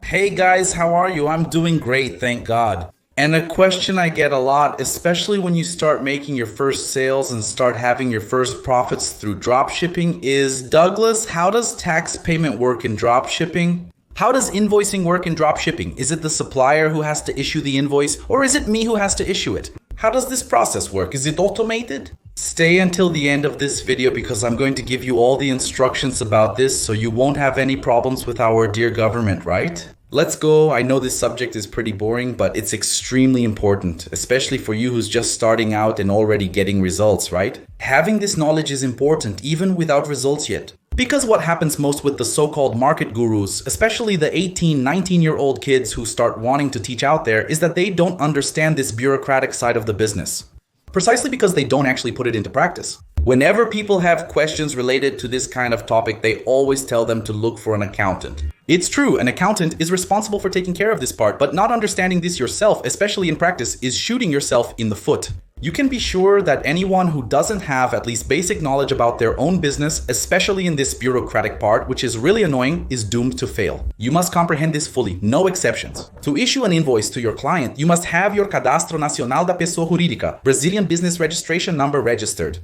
Hey guys, how are you? I'm doing great, thank God. And a question I get a lot, especially when you start making your first sales and start having your first profits through dropshipping, is Douglas, how does tax payment work in dropshipping? How does invoicing work in dropshipping? Is it the supplier who has to issue the invoice, or is it me who has to issue it? How does this process work? Is it automated? Stay until the end of this video because I'm going to give you all the instructions about this so you won't have any problems with our dear government, right? Let's go. I know this subject is pretty boring, but it's extremely important, especially for you who's just starting out and already getting results, right? Having this knowledge is important even without results yet. Because what happens most with the so-called market gurus, especially the 18, 19-year-old kids who start wanting to teach out there, is that they don't understand this bureaucratic side of the business. Precisely because they don't actually put it into practice. Whenever people have questions related to this kind of topic, they always tell them to look for an accountant. It's true, an accountant is responsible for taking care of this part, but not understanding this yourself, especially in practice, is shooting yourself in the foot. You can be sure that anyone who doesn't have at least basic knowledge about their own business, especially in this bureaucratic part, which is really annoying, is doomed to fail. You must comprehend this fully, no exceptions. To issue an invoice to your client, you must have your Cadastro Nacional da Pessoa Jurídica, Brazilian business registration number registered.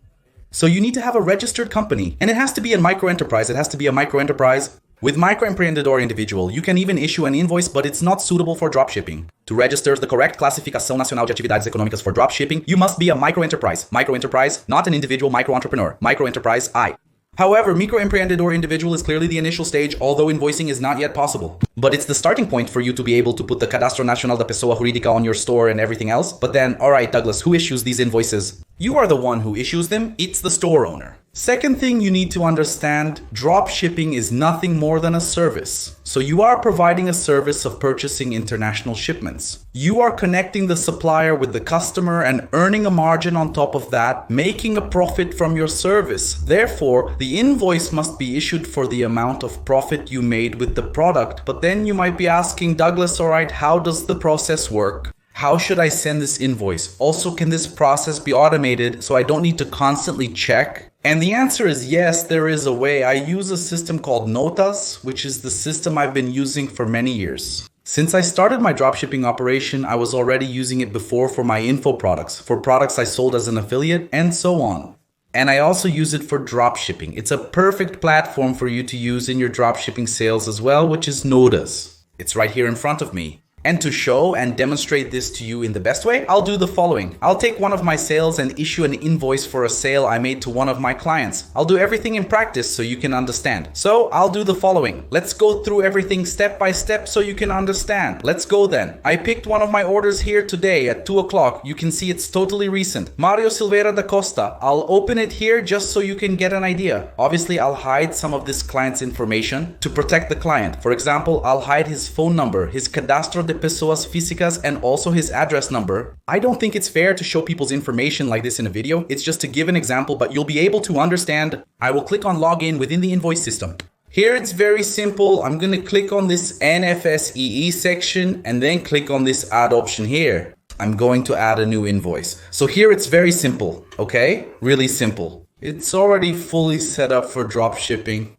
So you need to have a registered company, and it has to be a microenterprise. It has to be a microenterprise. With microempreendedor individual, you can even issue an invoice, but it's not suitable for dropshipping. To register the correct Classificação Nacional de Atividades Econômicas for dropshipping, you must be a microenterprise. Microenterprise, not an individual microentrepreneur. Microenterprise, I. However, microempreendedor individual is clearly the initial stage, although invoicing is not yet possible. But it's the starting point for you to be able to put the Cadastro Nacional da Pessoa Jurídica on your store and everything else. But then, alright Douglas, who issues these invoices? You are the one who issues them, it's the store owner. Second thing you need to understand, dropshipping is nothing more than a service. So you are providing a service of purchasing international shipments. You are connecting the supplier with the customer and earning a margin on top of that, making a profit from your service. Therefore, the invoice must be issued for the amount of profit you made with the product. But then you might be asking, Douglas, alright, how does the process work? How should I send this invoice? Also, can this process be automated so I don't need to constantly check? And the answer is yes, there is a way. I use a system called Notas, which is the system I've been using for many years. Since I started my dropshipping operation, I was already using it before for my info products, for products I sold as an affiliate, and so on. And I also use it for dropshipping. It's a perfect platform for you to use in your dropshipping sales as well, which is Notas. It's right here in front of me. And to show and demonstrate this to you in the best way, I'll do the following. I'll take one of my sales and issue an invoice for a sale I made to one of my clients. I'll do everything in practice so you can understand. So I'll do the following. Let's go through everything step by step so you can understand. Let's go then. I picked one of my orders here today at 2 o'clock. You can see it's totally recent. Mario Silveira da Costa. I'll open it here just so you can get an idea. Obviously, I'll hide some of this client's information to protect the client. For example, I'll hide his phone number, his Cadastro de Pessoas Físicas, and also his address number. I don't think it's fair to show people's information like this in a video. It's just to give an example, but you'll be able to understand. I will click on login within the invoice system. Here it's very simple. I'm going to click on this NFSEE section and then click on this add option here. I'm going to add a new invoice. So here it's very simple, okay? Really simple. It's already fully set up for dropshipping.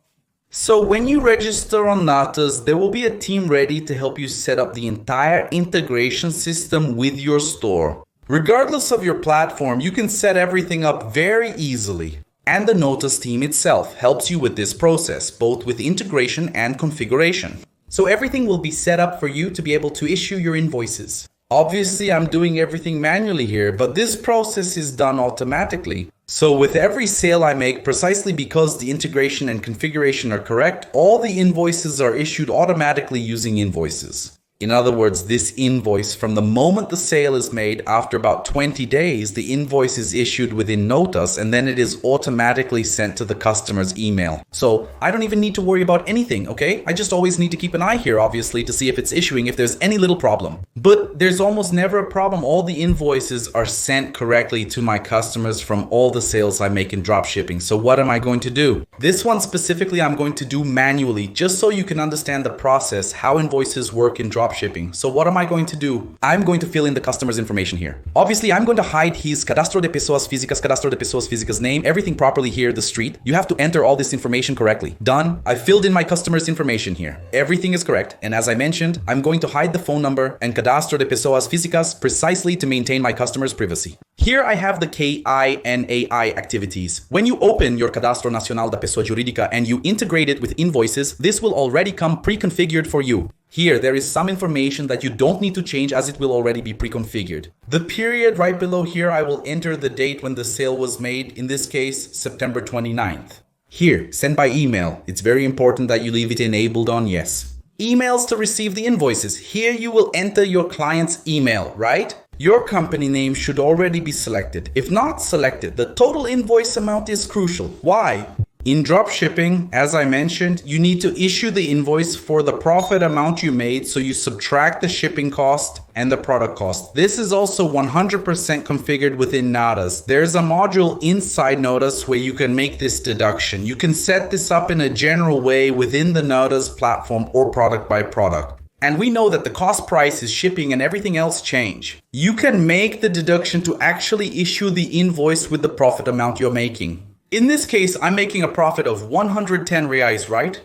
So when you register on Notas, there will be a team ready to help you set up the entire integration system with your store. Regardless of your platform, you can set everything up very easily. And the Notas team itself helps you with this process, both with integration and configuration. So everything will be set up for you to be able to issue your invoices. Obviously, I'm doing everything manually here, but this process is done automatically. So with every sale I make, precisely because the integration and configuration are correct, all the invoices are issued automatically using Invoices. In other words, this invoice, from the moment the sale is made, after about 20 days, the invoice is issued within Notas and then it is automatically sent to the customer's email. So I don't even need to worry about anything, okay? I just always need to keep an eye here, obviously, to see if it's issuing, if there's any little problem. But there's almost never a problem. All the invoices are sent correctly to my customers from all the sales I make in dropshipping. So what am I going to do? This one specifically I'm going to do manually, just so you can understand the process, how invoices work in dropshipping. dropshipping. So what am I going to do? I'm going to fill in the customer's information here. Obviously, I'm going to hide his cadastro de pessoas físicas name, everything properly here, the street. You have to enter all this information correctly. Done. I filled in my customer's information here. Everything is correct. And as I mentioned, I'm going to hide the phone number and cadastro de pessoas físicas precisely to maintain my customer's privacy. Here I have the KINAI activities. When you open your Cadastro Nacional da Pessoa Jurídica and you integrate it with Invoices, this will already come pre-configured for you. Here, there is some information that you don't need to change as it will already be pre-configured. The period right below here, I will enter the date when the sale was made, in this case, September 29th. Here, send by email. It's very important that you leave it enabled on yes. Emails to receive the invoices. Here you will enter your client's email, right? Your company name should already be selected. If not selected, the total invoice amount is crucial. Why? In dropshipping, as I mentioned, you need to issue the invoice for the profit amount you made, so you subtract the shipping cost and the product cost. This is also 100% configured within Notas. There's a module inside Notas where you can make this deduction. You can set this up in a general way within the Notas platform or product by product. And we know that the cost price is shipping and everything else change. You can make the deduction to actually issue the invoice with the profit amount you're making. In this case, I'm making a profit of 110 reais, right?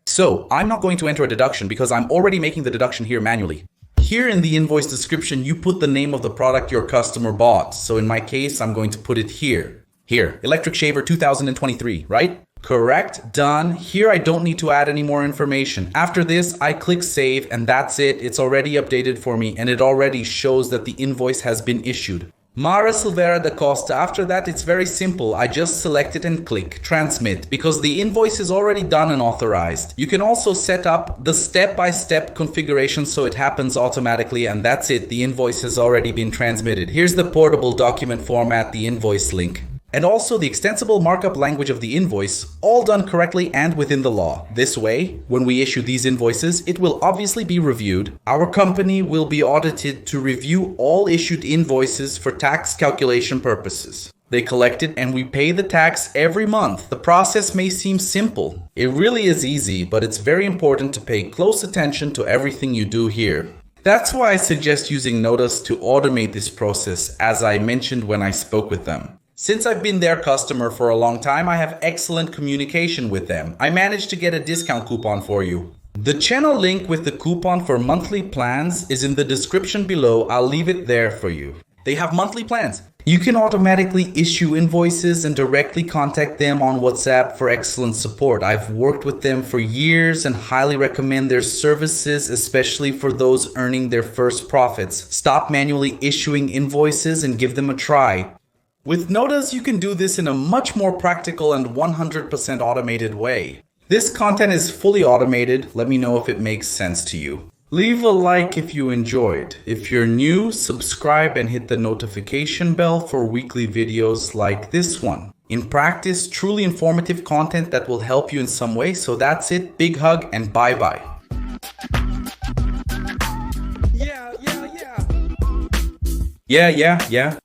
So I'm not going to enter a deduction because I'm already making the deduction here manually. Here in the invoice description, you put the name of the product your customer bought. So in my case, I'm going to put it here. Here, electric shaver 2023, right? Correct, done. Here I don't need to add any more information. After this, I click save and that's it. It's already updated for me and it already shows that the invoice has been issued. Mara Silveira da Costa. After that, it's very simple. I just select it and click transmit because the invoice is already done and authorized. You can also set up the step-by-step configuration so it happens automatically and that's it. The invoice has already been transmitted. Here's the portable document format, the invoice link. And also the extensible markup language of the invoice, all done correctly and within the law. This way, when we issue these invoices, it will obviously be reviewed. Our company will be audited to review all issued invoices for tax calculation purposes. They collect it and we pay the tax every month. The process may seem simple. It really is easy, but it's very important to pay close attention to everything you do here. That's why I suggest using Notas to automate this process, as I mentioned when I spoke with them. Since I've been their customer for a long time, I have excellent communication with them. I managed to get a discount coupon for you. The channel link with the coupon for monthly plans is in the description below. I'll leave it there for you. They have monthly plans. You can automatically issue invoices and directly contact them on WhatsApp for excellent support. I've worked with them for years and highly recommend their services, especially for those earning their first profits. Stop manually issuing invoices and give them a try. With Notas, you can do this in a much more practical and 100% automated way. This content is fully automated. Let me know if it makes sense to you. Leave a like if you enjoyed. If you're new, subscribe and hit the notification bell for weekly videos like this one. In practice, truly informative content that will help you in some way. So that's it. Big hug and bye-bye. Yeah.